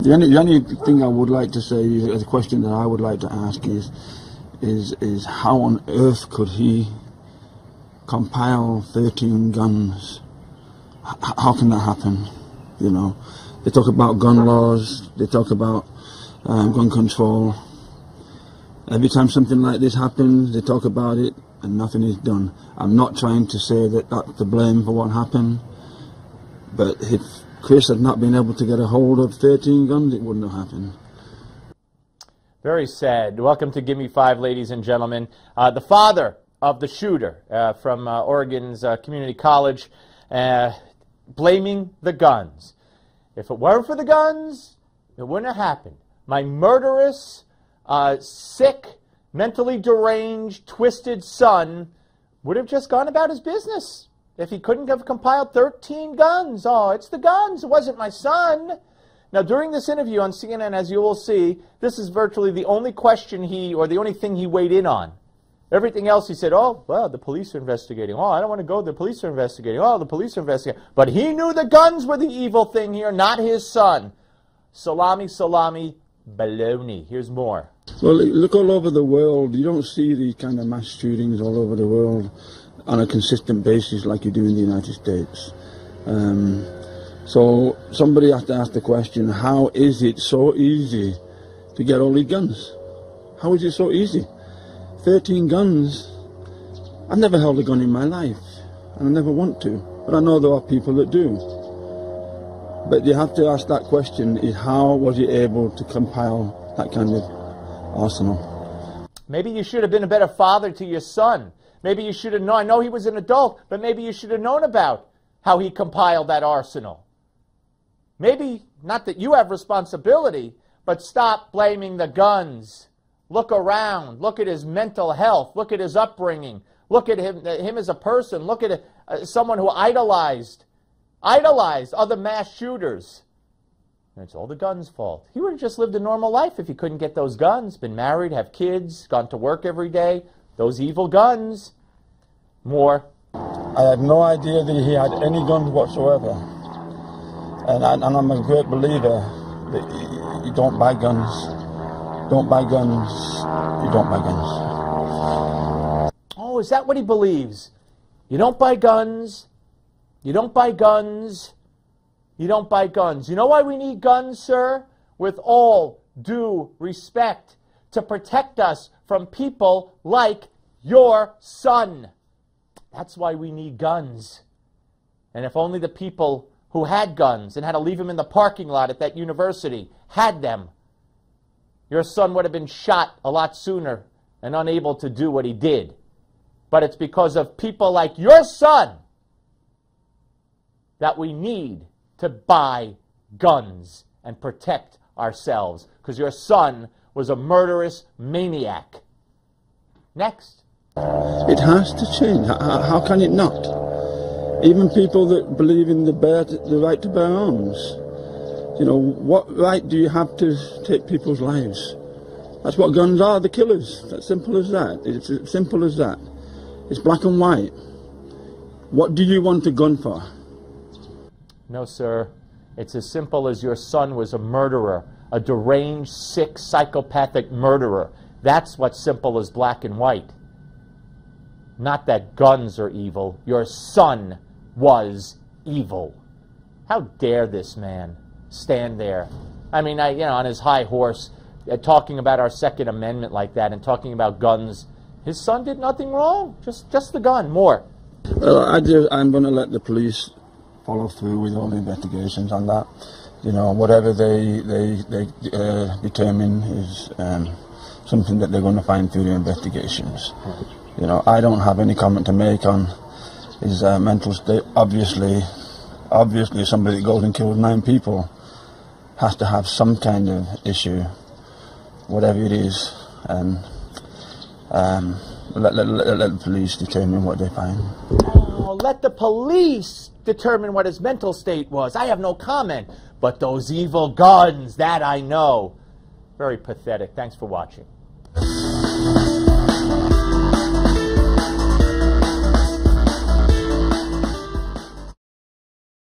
The only thing I would like to say, is a question that I would like to ask is how on earth could he compile 13 guns? How can that happen? You know, they talk about gun laws, they talk about gun control. Every time something like this happens, they talk about it and nothing is done. I'm not trying to say that that's the blame for what happened, but if Chris had not been able to get a hold of 13 guns, it wouldn't have happened. Very sad. Welcome to Give Me Five, ladies and gentlemen. The father of the shooter from Oregon's community college, blaming the guns. If it weren't for the guns, it wouldn't have happened. My murderous, sick, mentally deranged, twisted son would have just gone about his business if he couldn't have compiled 13 guns. Oh, it's the guns. It wasn't my son. Now, during this interview on CNN, as you will see, this is virtually the only question or the only thing he weighed in on. Everything else he said, oh, well, the police are investigating. Oh, I don't want to go. The police are investigating. Oh, the police are investigating. But he knew the guns were the evil thing here, not his son. Salami, salami, baloney. Here's more. Well, look all over the world. You don't see these kind of mass shootings all over the world on a consistent basis like you do in the United States. So somebody has to ask the question, how is it so easy to get all these guns? How is it so easy? 13 guns. I've never held a gun in my life, and I never want to, but I know there are people that do. But you have to ask that question, is how was he able to compile that kind of arsenal? Maybe you should have been a better father to your son. Maybe you should have known. I know he was an adult, but maybe you should have known about how he compiled that arsenal. Maybe, not that you have responsibility, but stop blaming the guns. Look around. Look at his mental health. Look at his upbringing. Look at him as a person. Look at someone who idolized other mass shooters. And it's all the guns' fault. He would have just lived a normal life if he couldn't get those guns, been married, have kids, gone to work every day. Those evil guns. More. I had no idea that he had any guns whatsoever. And I'm a great believer that you don't buy guns. Don't buy guns. You don't buy guns. Oh, is that what he believes? You don't buy guns. You don't buy guns. You don't buy guns. You know why we need guns, sir? With all due respect, to protect us from people like your son. That's why we need guns. And if only the people who had guns and had to leave them in the parking lot at that university had them, your son would have been shot a lot sooner and unable to do what he did. But it's because of people like your son that we need to buy guns and protect ourselves, because your son was a murderous maniac. Next. It has to change. How can it not? Even people that believe in the right to bear arms. You know, what right do you have to take people's lives? That's what guns are, the killers. That's simple as that. It's as simple as that. It's black and white. What do you want a gun for? No, sir. It's as simple as your son was a murderer, a deranged, sick, psychopathic murderer. That's what's simple as black and white. Not that guns are evil. Your son was evil. How dare this man stand there? I mean, on his high horse, talking about our Second Amendment like that and talking about guns. His son did nothing wrong. Just the gun. More. Well, I'm going to let the police follow through with all the investigations on that. You know, whatever they determine is something that they're going to find through the investigations. You know, I don't have any comment to make on his mental state. Obviously, somebody that goes and kills 9 people has to have some kind of issue, whatever it is, and let the police determine what they find. Oh, let the police determine what his mental state was. I have no comment. But those evil guns, that I know. Very pathetic. Thanks for watching.